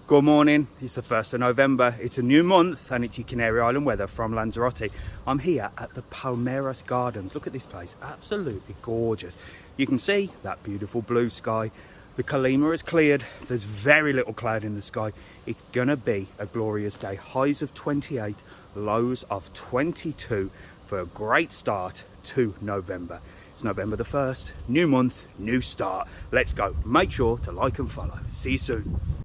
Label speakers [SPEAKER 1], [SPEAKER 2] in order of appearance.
[SPEAKER 1] Good morning, it's the 1st of November, it's a new month and it's your Canary Island weather from Lanzarote. I'm here at the Palmeiras Gardens. Look at this place, absolutely gorgeous. You can see that beautiful blue sky. The Kalima is cleared, there's very little cloud in the sky. It's gonna be a glorious day. Highs of 28, lows of 22 for a great start to November. It's November the 1st, new month, new start. Let's go. Make sure to like and follow. See you soon.